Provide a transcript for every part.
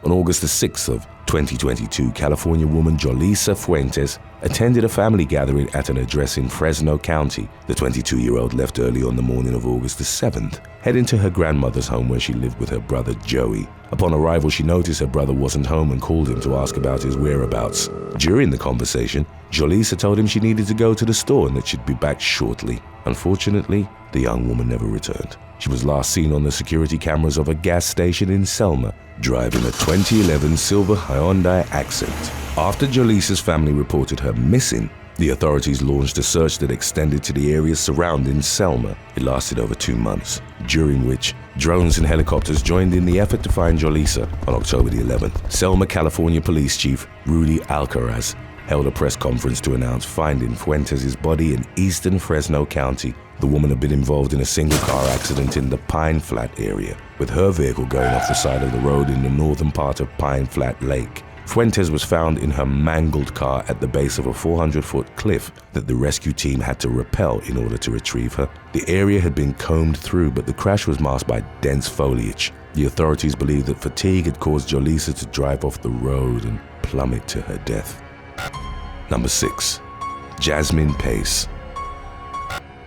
On August the 6th of 2022, California woman Jolissa Fuentes attended a family gathering at an address in Fresno County. The 22-year-old left early on the morning of August the 7th, heading to her grandmother's home where she lived with her brother Joey. Upon arrival, she noticed her brother wasn't home and called him to ask about his whereabouts. During the conversation, Jolissa told him she needed to go to the store and that she'd be back shortly. Unfortunately, the young woman never returned. She was last seen on the security cameras of a gas station in Selma, driving a 2011 silver Hyundai Accent. After Jolissa's family reported her missing, the authorities launched a search that extended to the areas surrounding Selma. It lasted over 2 months, during which drones and helicopters joined in the effort to find Jolissa. On October the 11th, Selma, California Police Chief Rudy Alcaraz held a press conference to announce finding Fuentes' body in eastern Fresno County. The woman had been involved in a single-car accident in the Pine Flat area, with her vehicle going off the side of the road in the northern part of Pine Flat Lake. Fuentes was found in her mangled car at the base of a 400-foot cliff that the rescue team had to rappel in order to retrieve her. The area had been combed through, but the crash was masked by dense foliage. The authorities believe that fatigue had caused Jolissa to drive off the road and plummet to her death. Number 6. Jasmine Pace.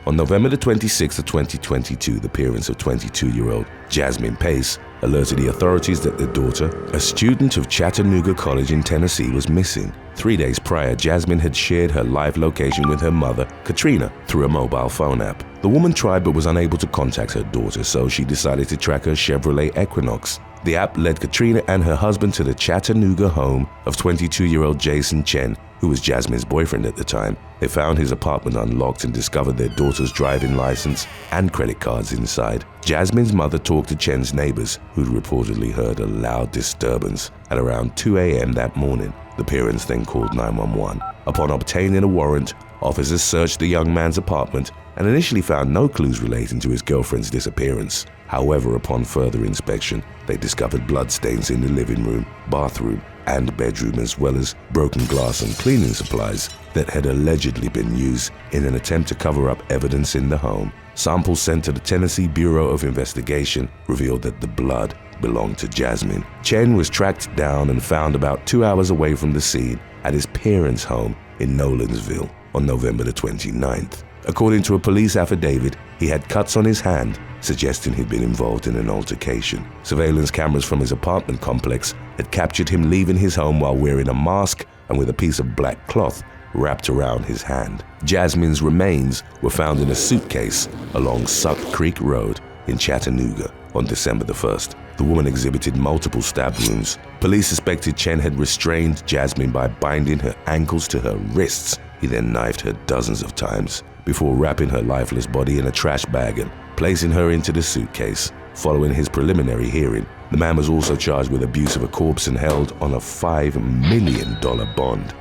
On November the 26th of 2022, the parents of 22-year-old Jasmine Pace alerted the authorities that their daughter, a student of Chattanooga College in Tennessee, was missing. 3 days prior, Jasmine had shared her live location with her mother, Katrina, through a mobile phone app. The woman tried but was unable to contact her daughter, so she decided to track her Chevrolet Equinox. The app led Katrina and her husband to the Chattanooga home of 22-year-old Jason Chen, who was Jasmine's boyfriend at the time. They found his apartment unlocked and discovered their daughter's driving license and credit cards inside. Jasmine's mother talked to Chen's neighbors, who'd reportedly heard a loud disturbance at around 2 a.m. that morning. The parents then called 911. Upon obtaining a warrant, officers searched the young man's apartment and initially found no clues relating to his girlfriend's disappearance. However, upon further inspection, they discovered bloodstains in the living room, bathroom, and bedroom, as well as broken glass and cleaning supplies that had allegedly been used in an attempt to cover up evidence in the home. Samples sent to the Tennessee Bureau of Investigation revealed that the blood belonged to Jasmine. Chen was tracked down and found about 2 hours away from the scene at his parents' home in Nolensville on November the 29th. According to a police affidavit, he had cuts on his hand, suggesting he'd been involved in an altercation. Surveillance cameras from his apartment complex had captured him leaving his home while wearing a mask and with a piece of black cloth wrapped around his hand. Jasmine's remains were found in a suitcase along Suck Creek Road in Chattanooga on December the 1st. The woman exhibited multiple stab wounds. Police suspected Chen had restrained Jasmine by binding her ankles to her wrists. He then knifed her dozens of times before wrapping her lifeless body in a trash bag and placing her into the suitcase. Following his preliminary hearing, the man was also charged with abuse of a corpse and held on a $5 million bond.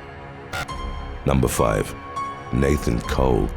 Number 5. Nathan Cole.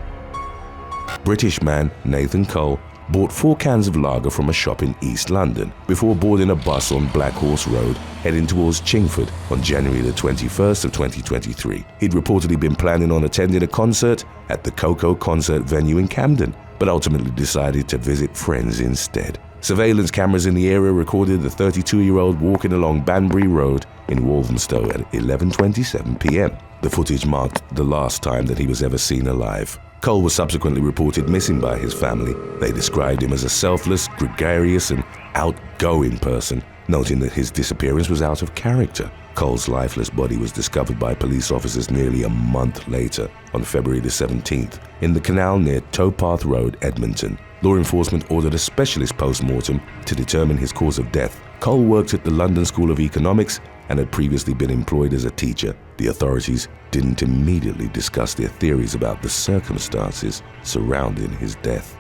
British man Nathan Cole bought 4 cans of lager from a shop in East London before boarding a bus on Black Horse Road heading towards Chingford on January the 21st of 2023. He'd reportedly been planning on attending a concert at the Coco concert venue in Camden, but ultimately decided to visit friends instead. Surveillance cameras in the area recorded the 32-year-old walking along Banbury Road in Walthamstow at 11:27 p.m. The footage marked the last time that he was ever seen alive. Cole was subsequently reported missing by his family. They described him as a selfless, gregarious, and outgoing person, noting that his disappearance was out of character. Cole's lifeless body was discovered by police officers nearly a month later, on February the 17th, in the canal near Towpath Road, Edmonton. Law enforcement ordered a specialist post-mortem to determine his cause of death. Cole worked at the London School of Economics and had previously been employed as a teacher. The authorities didn't immediately discuss their theories about the circumstances surrounding his death.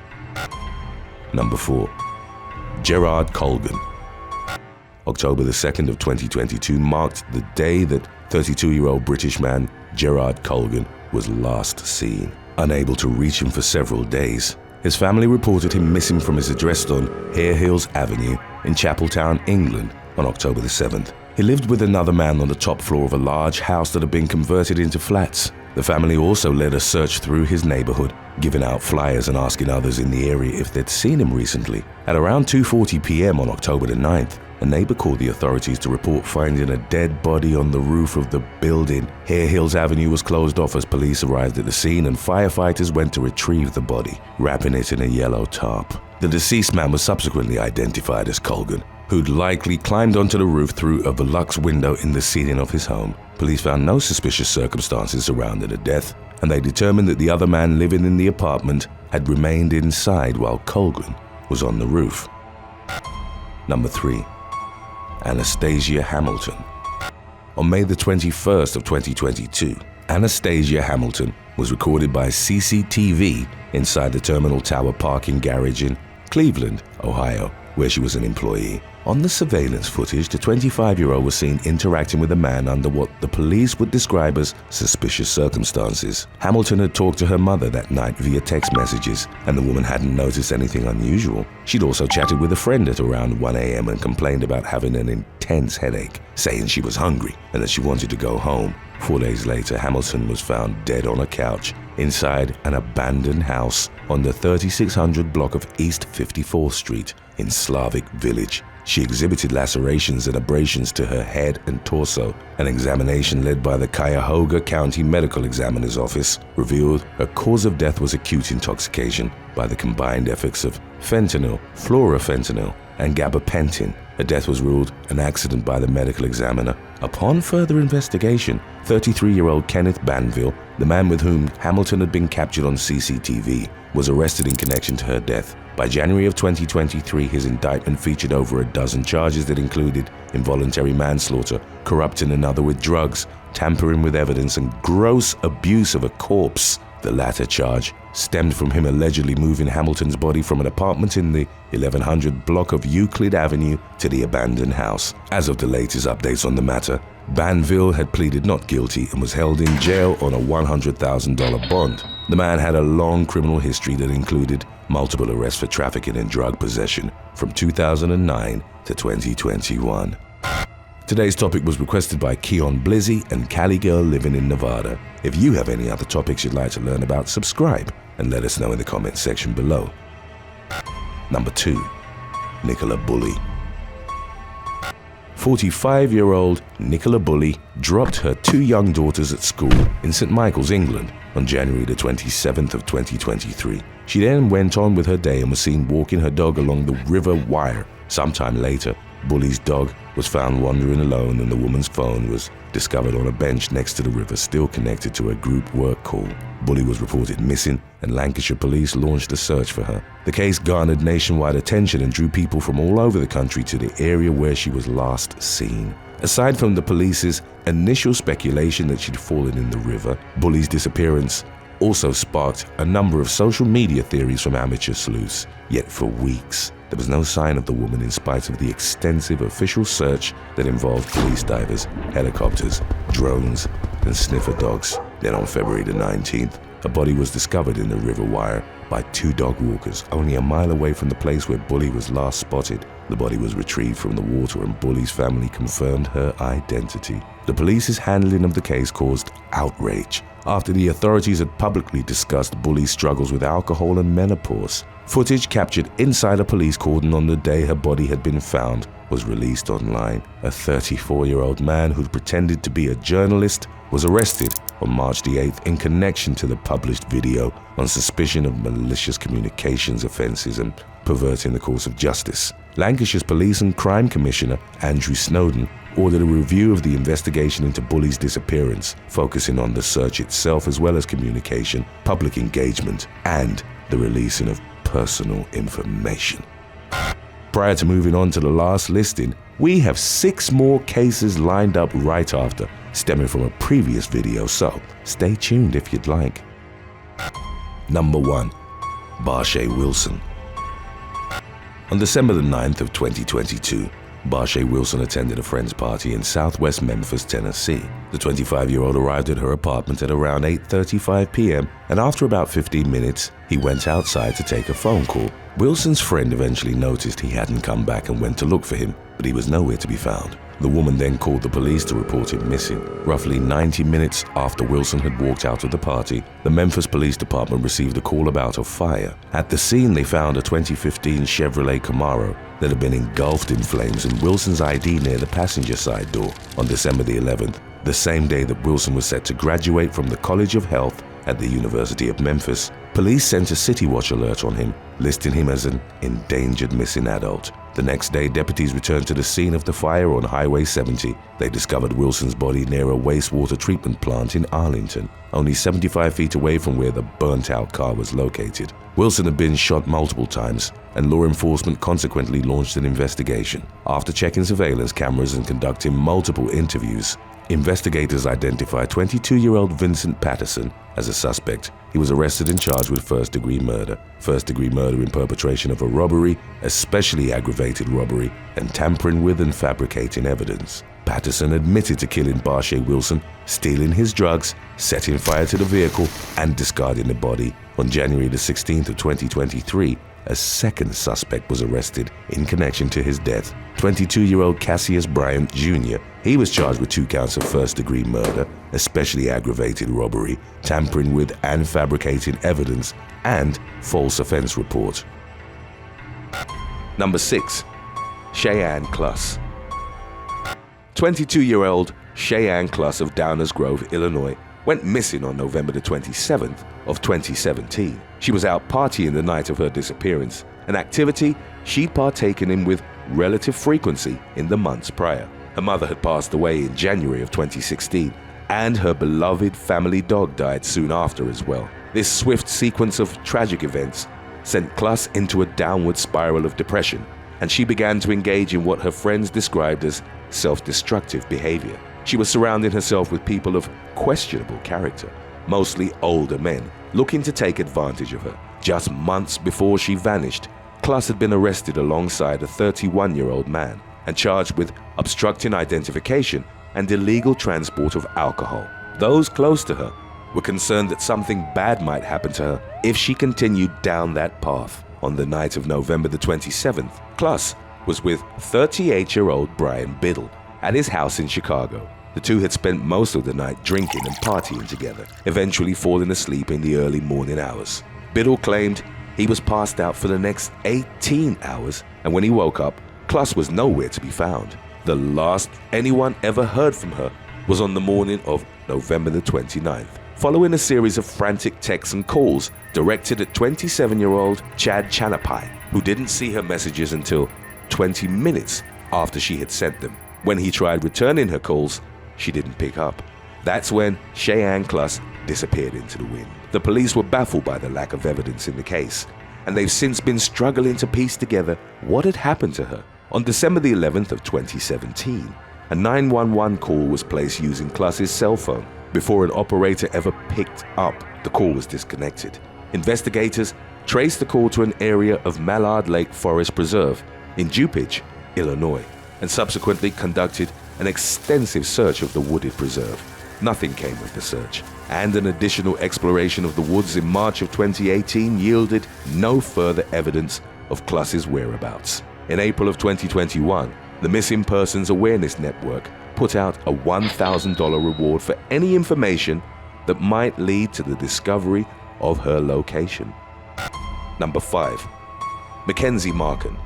Number 4. Gerard Colgan. October the 2nd of 2022 marked the day that 32-year-old British man Gerard Colgan was last seen. Unable to reach him for several days, his family reported him missing from his address on Hare Hills Avenue in Chapeltown, England on October the 7th. He lived with another man on the top floor of a large house that had been converted into flats. The family also led a search through his neighborhood, giving out flyers and asking others in the area if they'd seen him recently. At around 2:40 p.m. on October the 9th, a neighbor called the authorities to report finding a dead body on the roof of the building. Hare Hills Avenue was closed off as police arrived at the scene and firefighters went to retrieve the body, wrapping it in a yellow tarp. The deceased man was subsequently identified as Colgan, who'd likely climbed onto the roof through a Velux window in the ceiling of his home. Police found no suspicious circumstances surrounding the death, and they determined that the other man living in the apartment had remained inside while Colgan was on the roof. Number 3. Anastasia Hamilton. On May the 21st of 2022, Anastasia Hamilton was recorded by CCTV inside the Terminal Tower parking garage in Cleveland, Ohio, where she was an employee. On the surveillance footage, the 25-year-old was seen interacting with a man under what the police would describe as suspicious circumstances. Hamilton had talked to her mother that night via text messages, and the woman hadn't noticed anything unusual. She'd also chatted with a friend at around 1 a.m. and complained about having an intense headache, saying she was hungry and that she wanted to go home. 4 days later, Hamilton was found dead on a couch inside an abandoned house on the 3600 block of East 54th Street in Slavic Village. She exhibited lacerations and abrasions to her head and torso. An examination led by the Cuyahoga County Medical Examiner's Office revealed her cause of death was acute intoxication by the combined effects of fentanyl, fluorofentanyl, and gabapentin. Her death was ruled an accident by the medical examiner. Upon further investigation, 33-year-old Kenneth Banville, the man with whom Hamilton had been captured on CCTV, was arrested in connection to her death. By January of 2023, his indictment featured over a dozen charges that included involuntary manslaughter, corrupting another with drugs, tampering with evidence, and gross abuse of a corpse. The latter charge stemmed from him allegedly moving Hamilton's body from an apartment in the 1100 block of Euclid Avenue to the abandoned house. As of the latest updates on the matter, Banville had pleaded not guilty and was held in jail on a $100,000 bond. The man had a long criminal history that included multiple arrests for trafficking and drug possession from 2009 to 2021. Today's topic was requested by Keon Blizzy and Cali Girl living in Nevada. If you have any other topics you'd like to learn about, subscribe and let us know in the comments section below. Number 2. Nicola Bulley. 45-year-old Nicola Bulley dropped her 2 young daughters at school in St. Michael's, England on January the 27th of 2023. She then went on with her day and was seen walking her dog along the river Wire. Sometime later, Bulley's dog was found wandering alone and the woman's phone was discovered on a bench next to the river, still connected to a group work call. Bulley was reported missing and Lancashire police launched a search for her. The case garnered nationwide attention and drew people from all over the country to the area where she was last seen. Aside from the police's initial speculation that she'd fallen in the river, Bulley's disappearance also sparked a number of social media theories from amateur sleuths. Yet for weeks, there was no sign of the woman in spite of the extensive official search that involved police divers, helicopters, drones, and sniffer dogs. Then on February the 19th, a body was discovered in the River Wire by 2 dog walkers, only a mile away from the place where Bulley was last spotted. The body was retrieved from the water and Bulley's family confirmed her identity. The police's handling of the case caused outrage after the authorities had publicly discussed Bulley's struggles with alcohol and menopause. Footage captured inside a police cordon on the day her body had been found was released online. A 34-year-old man who'd pretended to be a journalist was arrested on March the 8th in connection to the published video on suspicion of malicious communications offenses and perverting the course of justice. Lancashire's Police and Crime Commissioner Andrew Snowden ordered a review of the investigation into Bulley's disappearance, focusing on the search itself as well as communication, public engagement, and the releasing of personal information. Prior to moving on to the last listing, we have 6 more cases lined up right after, stemming from a previous video, so stay tuned if you'd like. Number 1. Barshay Wilson. On December the 9th of 2022, Barshay Wilson attended a friend's party in southwest Memphis, Tennessee. The 25-year-old arrived at her apartment at around 8:35 p.m. and after about 15 minutes, he went outside to take a phone call. Wilson's friend eventually noticed he hadn't come back and went to look for him, but he was nowhere to be found. The woman then called the police to report him missing. Roughly 90 minutes after Wilson had walked out of the party, the Memphis Police Department received a call about a fire. At the scene, they found a 2015 Chevrolet Camaro that had been engulfed in flames and Wilson's ID near the passenger side door. On December the 11th, the same day that Wilson was set to graduate from the College of Health at the University of Memphis, police sent a City Watch alert on him, listing him as an endangered missing adult. The next day, deputies returned to the scene of the fire on Highway 70. They discovered Wilson's body near a wastewater treatment plant in Arlington, only 75 feet away from where the burnt-out car was located. Wilson had been shot multiple times, and law enforcement consequently launched an investigation. After checking surveillance cameras and conducting multiple interviews, investigators identified 22-year-old Vincent Patterson as a suspect. He was arrested and charged with first-degree murder in perpetration of a robbery, especially aggravated robbery, and tampering with and fabricating evidence. Patterson admitted to killing Barshay Wilson, stealing his drugs, setting fire to the vehicle, and discarding the body. On January the 16th of 2023, a second suspect was arrested in connection to his death, 22-year-old Cassius Bryant Jr. He was charged with 2 counts of first-degree murder, especially aggravated robbery, tampering with and fabricating evidence, and false offense report. Number 6. Cheyann Klus. 22-year-old Cheyann Klus of Downers Grove, Illinois, went missing on November the 27th of 2017. She was out partying the night of her disappearance, an activity she'd partaken in with relative frequency in the months prior. Her mother had passed away in January of 2016, and her beloved family dog died soon after as well. This swift sequence of tragic events sent Klus into a downward spiral of depression, and she began to engage in what her friends described as self-destructive behavior. She was surrounding herself with people of questionable character, mostly older men, looking to take advantage of her. Just months before she vanished, Klus had been arrested alongside a 31-year-old man and charged with obstructing identification and illegal transport of alcohol. Those close to her were concerned that something bad might happen to her if she continued down that path. On the night of November the 27th, Klus was with 38-year-old Brian Biddle at his house in Chicago. The two had spent most of the night drinking and partying together, eventually falling asleep in the early morning hours. Biddle claimed he was passed out for the next 18 hours, and when he woke up, Klus was nowhere to be found. The last anyone ever heard from her was on the morning of November the 29th, following a series of frantic texts and calls directed at 27-year-old Chad Chanapai, who didn't see her messages until 20 minutes after she had sent them. When he tried returning her calls, she didn't pick up. That's when Cheyann Klus disappeared into the wind. The police were baffled by the lack of evidence in the case, and they've since been struggling to piece together what had happened to her. On December the 11th of 2017, a 911 call was placed using Klus's cell phone. Before an operator ever picked up, the call was disconnected. Investigators traced the call to an area of Mallard Lake Forest Preserve in DuPage, Illinois, and subsequently conducted an extensive search of the wooded preserve. Nothing came of the search, and an additional exploration of the woods in March of 2018 yielded no further evidence of Klus's whereabouts. In April of 2021, the Missing Persons Awareness Network put out a $1,000 reward for any information that might lead to the discovery of her location. Number 5. Mackenzie Marken.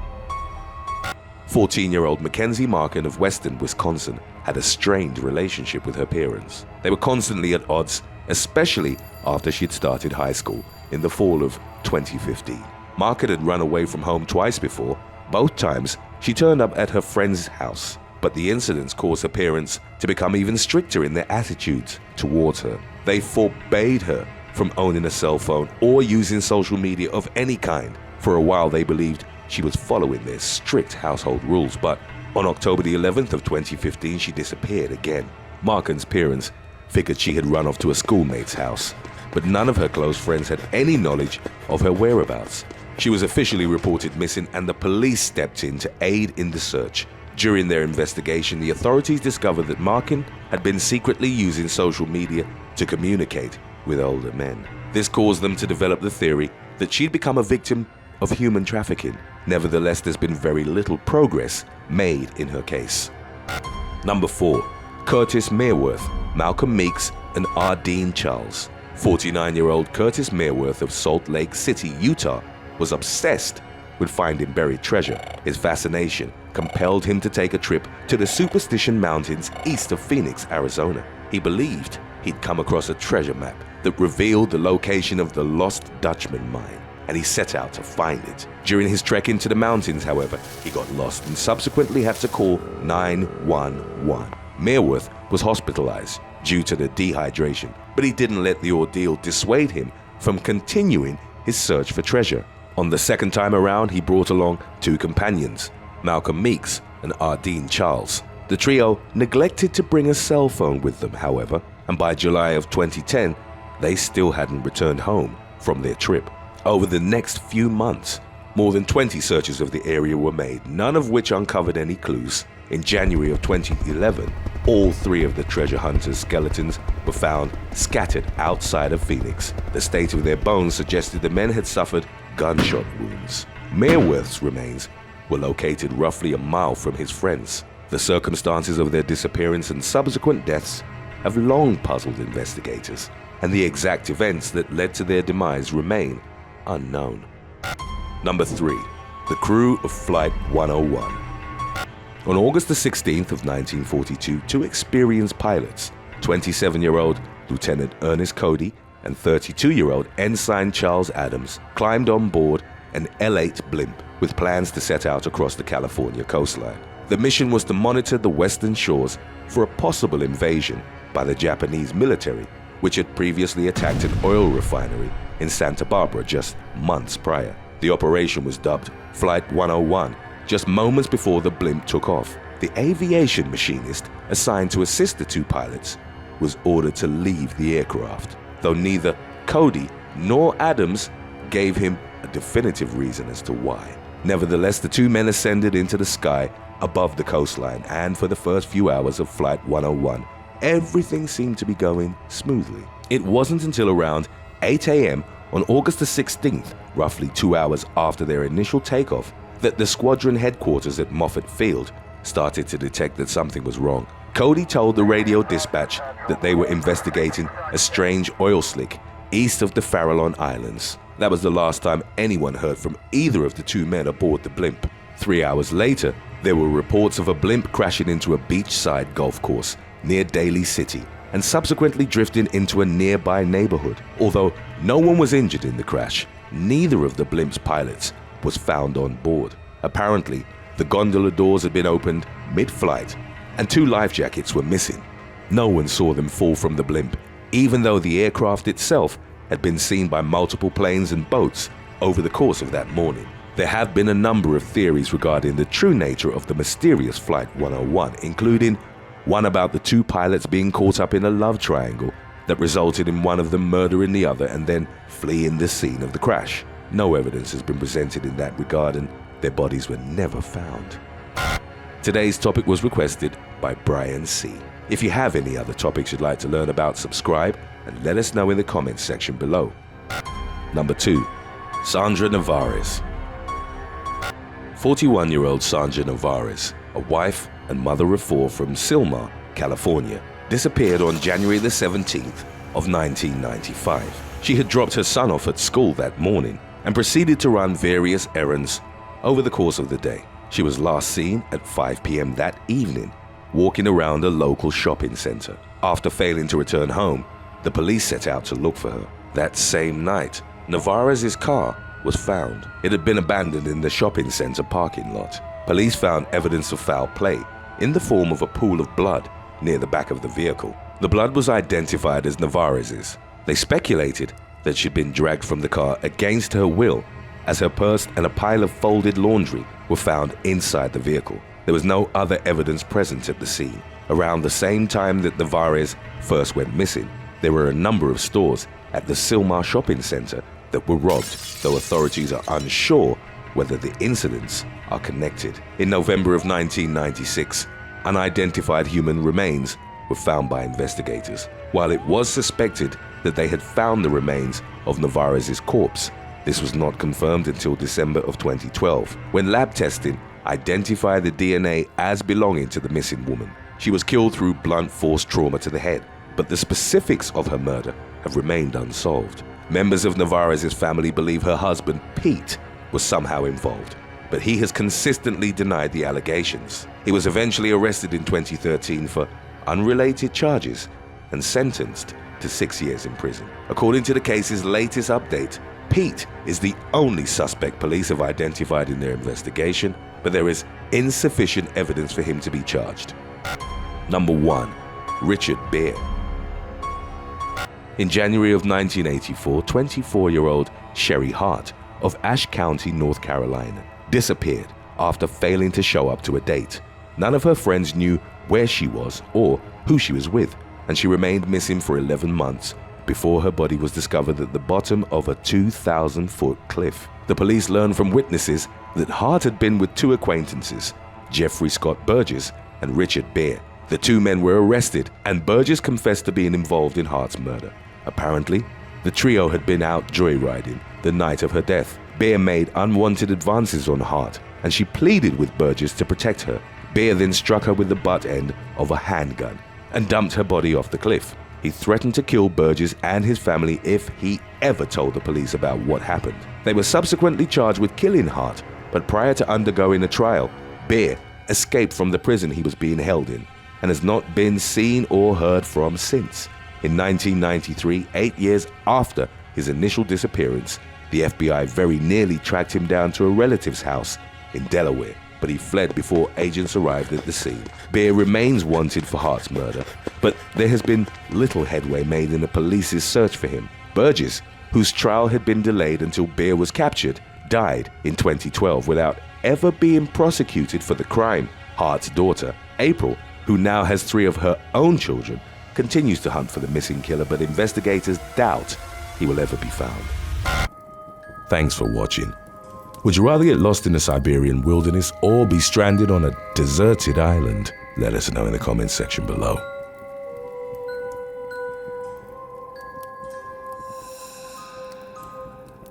14-year-old Mackenzie Marken of Weston, Wisconsin, had a strained relationship with her parents. They were constantly at odds, especially after she had started high school in the fall of 2015. Marken had run away from home twice before. Both times, she turned up at her friend's house, but the incidents caused her parents to become even stricter in their attitudes towards her. They forbade her from owning a cell phone or using social media of any kind. For a while, they believed she was following their strict household rules, but on October the 11th of 2015, she disappeared again. Marken's parents figured she had run off to a schoolmate's house, but none of her close friends had any knowledge of her whereabouts. She was officially reported missing, and the police stepped in to aid in the search. During their investigation, the authorities discovered that Marken had been secretly using social media to communicate with older men. This caused them to develop the theory that she'd become a victim of human trafficking. Nevertheless, there's been very little progress made in her case. Number 4. Curtis Mereworth, Malcolm Meeks, and Ardeen Charles. 49-year-old Curtis Mereworth of Salt Lake City, Utah, was obsessed with finding buried treasure. His fascination compelled him to take a trip to the Superstition Mountains east of Phoenix, Arizona. He believed he'd come across a treasure map that revealed the location of the Lost Dutchman mine, and he set out to find it. During his trek into the mountains, however, he got lost and subsequently had to call 911. Mereworth was hospitalized due to the dehydration, but he didn't let the ordeal dissuade him from continuing his search for treasure. On the second time around, he brought along 2 companions, Malcolm Meeks and Ardeen Charles. The trio neglected to bring a cell phone with them, however, and by July of 2010, they still hadn't returned home from their trip. Over the next few months, more than 20 searches of the area were made, none of which uncovered any clues. In January of 2011, all 3 of the treasure hunters' skeletons were found scattered outside of Phoenix. The state of their bones suggested the men had suffered gunshot wounds. Mereworth's remains were located roughly a mile from his friends. The circumstances of their disappearance and subsequent deaths have long puzzled investigators, and the exact events that led to their demise remain unknown. Number 3. The crew of Flight 101. On August the 16th of 1942, 2 experienced pilots, 27-year-old Lieutenant Ernest Cody and 32-year-old Ensign Charles Adams, climbed on board an L-8 Blimp with plans to set out across the California coastline. The mission was to monitor the western shores for a possible invasion by the Japanese military, which had previously attacked an oil refinery in Santa Barbara just months prior. The operation was dubbed Flight 101. Just moments before the blimp took off, the aviation machinist assigned to assist the 2 pilots was ordered to leave the aircraft, though neither Cody nor Adams gave him a definitive reason as to why. Nevertheless, the 2 men ascended into the sky above the coastline, and for the first few hours of Flight 101, everything seemed to be going smoothly. It wasn't until around 8 a.m. on August the 16th, roughly 2 hours after their initial takeoff, that the squadron headquarters at Moffett Field started to detect that something was wrong. Cody told the radio dispatch that they were investigating a strange oil slick east of the Farallon Islands. That was the last time anyone heard from either of the 2 men aboard the blimp. 3 hours later, there were reports of a blimp crashing into a beachside golf course near Daly City and subsequently drifting into a nearby neighborhood. Although no one was injured in the crash, neither of the blimp's pilots was found on board. Apparently, the gondola doors had been opened mid-flight and 2 life jackets were missing. No one saw them fall from the blimp, even though the aircraft itself had been seen by multiple planes and boats over the course of that morning. There have been a number of theories regarding the true nature of the mysterious Flight 101, including one about the 2 pilots being caught up in a love triangle that resulted in one of them murdering the other and then fleeing the scene of the crash. No evidence has been presented in that regard, and their bodies were never found. Today's topic was requested by Brian C. If you have any other topics you'd like to learn about, subscribe and let us know in the comments section below. Number 2. Sandra Nevarez. 41-year-old Sandra Nevarez, a wife and mother of 4 from Sylmar, California, disappeared on January the 17th of 1995. She had dropped her son off at school that morning and proceeded to run various errands over the course of the day. She was last seen at 5 p.m. that evening, walking around a local shopping center. After failing to return home, the police set out to look for her. That same night, Nevarez's car was found. It had been abandoned in the shopping center parking lot. Police found evidence of foul play in the form of a pool of blood near the back of the vehicle. The blood was identified as Nevarez's. They speculated that she'd been dragged from the car against her will, as her purse and a pile of folded laundry were found inside the vehicle. There was no other evidence present at the scene. Around the same time that Nevarez first went missing, there were a number of stores at the Sylmar shopping center that were robbed, though authorities are unsure whether the incidents are connected. In November of 1996, unidentified human remains were found by investigators. While it was suspected that they had found the remains of Nevarez's corpse, this was not confirmed until December of 2012, when lab testing identified the DNA as belonging to the missing woman. She was killed through blunt force trauma to the head, but the specifics of her murder have remained unsolved. Members of Nevarez's family believe her husband, Pete, was somehow involved, but he has consistently denied the allegations. He was eventually arrested in 2013 for unrelated charges and sentenced to 6 years in prison. According to the case's latest update, Pete is the only suspect police have identified in their investigation, but there is insufficient evidence for him to be charged. Number 1. Richard Beer. In January of 1984, 24-year-old Sherry Hart of Ashe County, North Carolina, disappeared after failing to show up to a date. None of her friends knew where she was or who she was with, and she remained missing for 11 months before her body was discovered at the bottom of a 2,000-foot cliff. The police learned from witnesses that Hart had been with two acquaintances, Jeffrey Scott Burgess and Richard Beer. The two men were arrested, and Burgess confessed to being involved in Hart's murder. Apparently, the trio had been out joyriding the night of her death. Beer made unwanted advances on Hart, and she pleaded with Burgess to protect her. Beer then struck her with the butt end of a handgun and dumped her body off the cliff. He threatened to kill Burgess and his family if he ever told the police about what happened. They were subsequently charged with killing Hart, but prior to undergoing a trial, Beer escaped from the prison he was being held in and has not been seen or heard from since. In 1993, 8 years after his initial disappearance, the FBI very nearly tracked him down to a relative's house in Delaware, but he fled before agents arrived at the scene. Beer remains wanted for Hart's murder, but there has been little headway made in the police's search for him. Burgess, whose trial had been delayed until Beer was captured, died in 2012 without ever being prosecuted for the crime. Hart's daughter, April, who now has 3 of her own children, continues to hunt for the missing killer, but investigators doubt he will ever be found. Thanks for watching. Would you rather get lost in the Siberian wilderness or be stranded on a deserted island? Let us know in the comments section below.